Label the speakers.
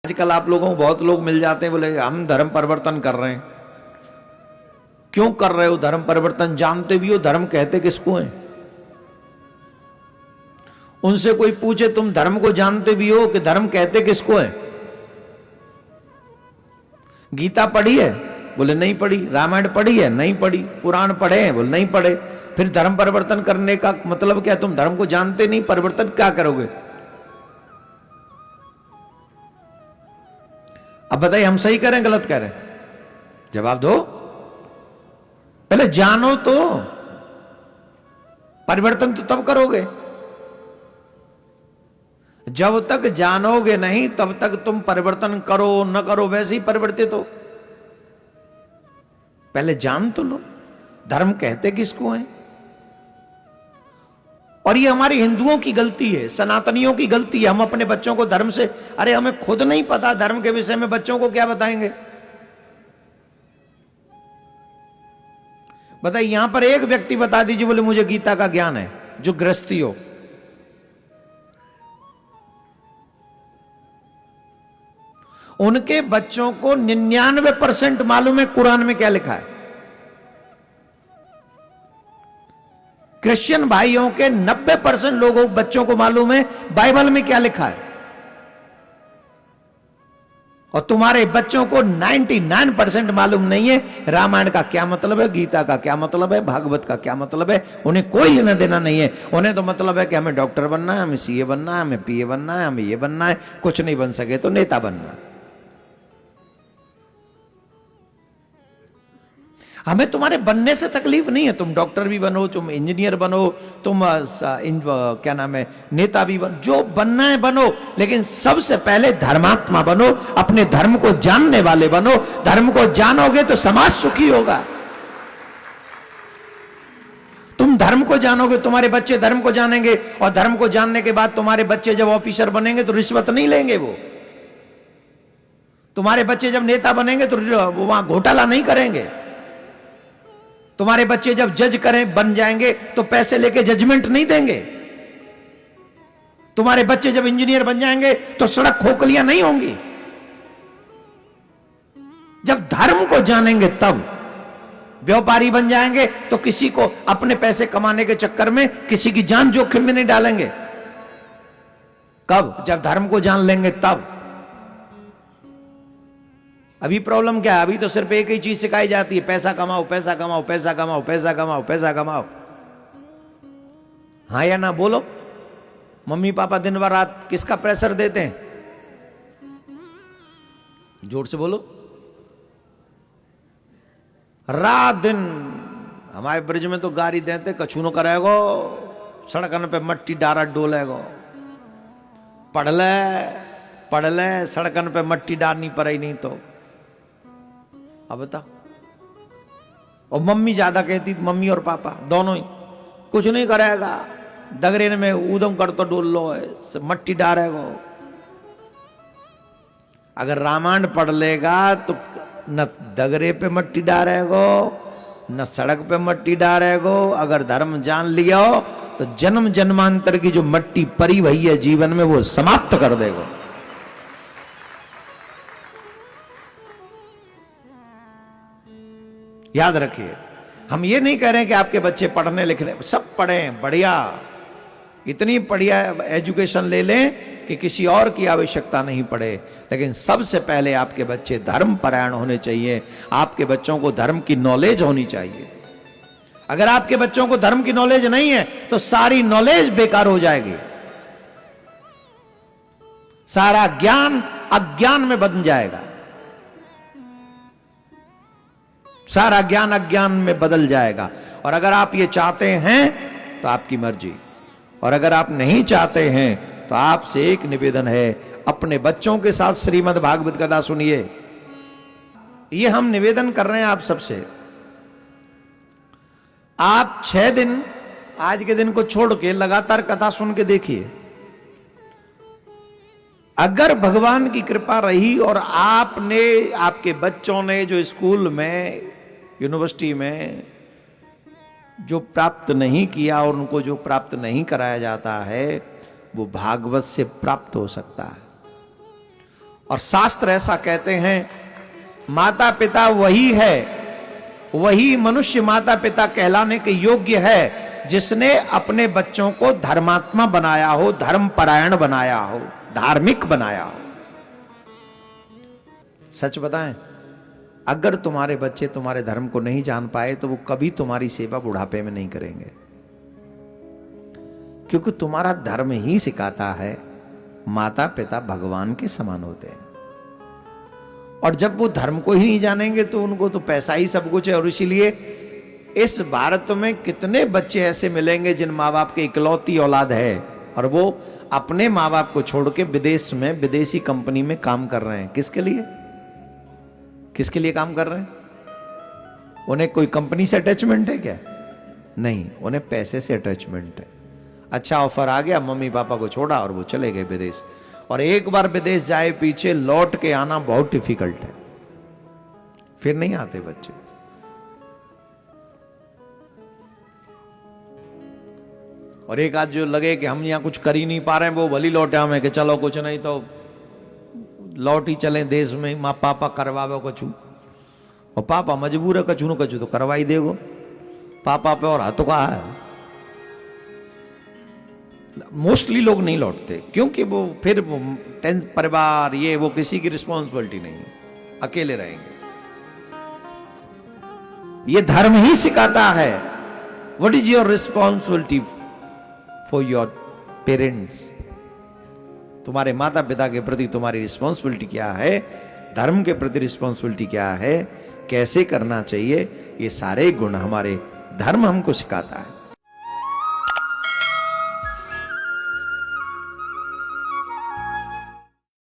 Speaker 1: आजकल आप लोगों को बहुत लोग मिल जाते हैं, बोले हम धर्म परिवर्तन कर रहे हैं। क्यों कर रहे हो धर्म परिवर्तन? जानते भी हो धर्म कहते किसको हैं? उनसे कोई पूछे तुम धर्म को जानते भी हो कि धर्म कहते किसको है? गीता पढ़ी है? बोले नहीं पढ़ी। रामायण पढ़ी है? नहीं पढ़ी। पुराण पढ़े हैं? बोले नहीं पढ़े। फिर धर्म परिवर्तन करने का मतलब क्या? तुम धर्म को जानते नहीं, परिवर्तन क्या करोगे? अब बताइए, हम सही करें गलत करें? जवाब दो। पहले जानो तो, परिवर्तन तो तब करोगे। जब तक जानोगे नहीं तब तक तुम परिवर्तन करो न करो वैसे ही परिवर्तित हो। पहले जान तो लो धर्म कहते किसको है। और ये हमारी हिंदुओं की गलती है, सनातनियों की गलती है। हम अपने बच्चों को धर्म से, अरे हमें खुद नहीं पता धर्म के विषय में, बच्चों को क्या बताएंगे? बताइए, यहां पर एक व्यक्ति बता दीजिए बोले मुझे गीता का ज्ञान है, जो गृहस्थी हो। उनके बच्चों को 99% मालूम है कुरान में क्या लिखा है। क्रिश्चियन भाइयों के 90% लोगों बच्चों को मालूम है बाइबल में क्या लिखा है। और तुम्हारे बच्चों को 99% मालूम नहीं है रामायण का क्या मतलब है, गीता का क्या मतलब है, भागवत का क्या मतलब है। उन्हें कोई लेना देना नहीं है। उन्हें तो मतलब है कि हमें डॉक्टर बनना है, हमें सीए बनना है, हमें पीए बनना है, हमें ये बनना है। कुछ नहीं बन सके तो नेता बनना है। हमें तुम्हारे बनने से तकलीफ नहीं है। तुम डॉक्टर भी बनो, तुम इंजीनियर बनो, तुम क्या नाम है, नेता भी बनो, जो बनना है बनो। लेकिन सबसे पहले धर्मात्मा बनो, अपने धर्म को जानने वाले बनो। धर्म को जानोगे तो समाज सुखी होगा। तुम धर्म को जानोगे, तुम्हारे बच्चे धर्म को जानेंगे। और धर्म को जानने के बाद तुम्हारे बच्चे जब ऑफिसर बनेंगे तो रिश्वत नहीं लेंगे वो। तुम्हारे बच्चे जब नेता बनेंगे तो वो वहां घोटाला नहीं करेंगे। तुम्हारे बच्चे जब जज करें बन जाएंगे तो पैसे लेके जजमेंट नहीं देंगे। तुम्हारे बच्चे जब इंजीनियर बन जाएंगे तो सड़क खोखलियां नहीं होंगी। जब धर्म को जानेंगे तब व्यापारी बन जाएंगे तो किसी को अपने पैसे कमाने के चक्कर में किसी की जान जोखिम में नहीं डालेंगे। कब? जब धर्म को जान लेंगे तब। अभी प्रॉब्लम क्या है? अभी तो सिर्फ एक ही चीज सिखाई जाती है, पैसा कमाओ, पैसा कमाओ, पैसा कमाओ, पैसा कमाओ, पैसा कमाओ। हाँ या ना बोलो। मम्मी पापा दिन भर रात किसका प्रेशर देते हैं? जोर से बोलो। रात दिन हमारे ब्रिज में तो गाड़ी देते, कछू नो करेगो, सड़कन पे मट्टी डारा डोलेगो, पढ़ ले सड़कन पे मट्टी डालनी पड़े नहीं तो। अब बता। और मम्मी ज्यादा कहती, मम्मी और पापा दोनों ही कुछ नहीं करेगा, दगरेन में ऊधम कर तो डोल लो है, मट्टी डालेगो। अगर रामायण पढ़ लेगा तो न दगरे पे मट्टी डालेगो न सड़क पे मट्टी डालेगो। अगर धर्म जान लिया हो तो जन्म जन्मांतर की जो मट्टी परी हुई है जीवन में वो समाप्त कर देगा। याद रखिए, हम ये नहीं कह रहे हैं कि आपके बच्चे पढ़ने लिखने, सब पढ़ें बढ़िया, इतनी बढ़िया एजुकेशन ले लें कि किसी और की आवश्यकता नहीं पड़े। लेकिन सबसे पहले आपके बच्चे धर्म परायण होने चाहिए। आपके बच्चों को धर्म की नॉलेज होनी चाहिए। अगर आपके बच्चों को धर्म की नॉलेज नहीं है तो सारी नॉलेज बेकार हो जाएगी। सारा ज्ञान अज्ञान में बदल जाएगा। सारा ज्ञान अज्ञान में बदल जाएगा। और अगर आप ये चाहते हैं तो आपकी मर्जी, और अगर आप नहीं चाहते हैं तो आपसे एक निवेदन है, अपने बच्चों के साथ श्रीमद् भागवत कथा सुनिए। ये हम निवेदन कर रहे हैं आप सबसे। आप 6 दिन, आज के दिन को छोड़ के लगातार कथा सुन के देखिए। अगर भगवान की कृपा रही और आपने, आपके बच्चों ने जो स्कूल में, यूनिवर्सिटी में जो प्राप्त नहीं किया और उनको जो प्राप्त नहीं कराया जाता है वो भागवत से प्राप्त हो सकता है। और शास्त्र ऐसा कहते हैं, माता पिता वही है, वही मनुष्य माता पिता कहलाने के योग्य है जिसने अपने बच्चों को धर्मात्मा बनाया हो, धर्मपरायण बनाया हो, धार्मिक बनाया हो। सच बताएं, अगर तुम्हारे बच्चे तुम्हारे धर्म को नहीं जान पाए तो वो कभी तुम्हारी सेवा बुढ़ापे में नहीं करेंगे, क्योंकि तुम्हारा धर्म ही सिखाता है माता पिता भगवान के समान होते हैं। और जब वो धर्म को ही नहीं जानेंगे तो उनको तो पैसा ही सब कुछ है। और इसीलिए इस भारत में कितने बच्चे ऐसे मिलेंगे जिन माँ बाप की इकलौती औलाद है और वो अपने माँ बाप को छोड़ के विदेश में विदेशी कंपनी में काम कर रहे हैं। किसके लिए, किसके लिए काम कर रहे हैं? उन्हें कोई कंपनी से अटैचमेंट है क्या? नहीं, उन्हें पैसे से अटैचमेंट है। अच्छा ऑफर आ गया, मम्मी पापा को छोड़ा और वो चले गए विदेश। और एक बार विदेश जाए पीछे लौट के आना बहुत डिफिकल्ट है, फिर नहीं आते बच्चे। और एक आध जो लगे कि हम यहां कुछ कर ही नहीं पा रहे हैं, वो भली लौटे हमें कि चलो कुछ नहीं तो लौट ही चले देश में, माँ पापा करवावे कछु। और पापा मजबूर है, कछु न कछु तो करवा ही देगो। पापा पे और हाथ का है। मोस्टली लोग नहीं लौटते क्योंकि वो फिर वो टेंथ परिवार, ये वो किसी की रिस्पॉन्सिबिलिटी नहीं है, अकेले रहेंगे। ये धर्म ही सिखाता है what is your responsibility for your parents. तुम्हारे माता पिता के प्रति तुम्हारी रिस्पॉन्सिबिलिटी क्या है, धर्म के प्रति रिस्पॉन्सिबिलिटी क्या है, कैसे करना चाहिए, ये सारे गुण हमारे धर्म हमको सिखाता है।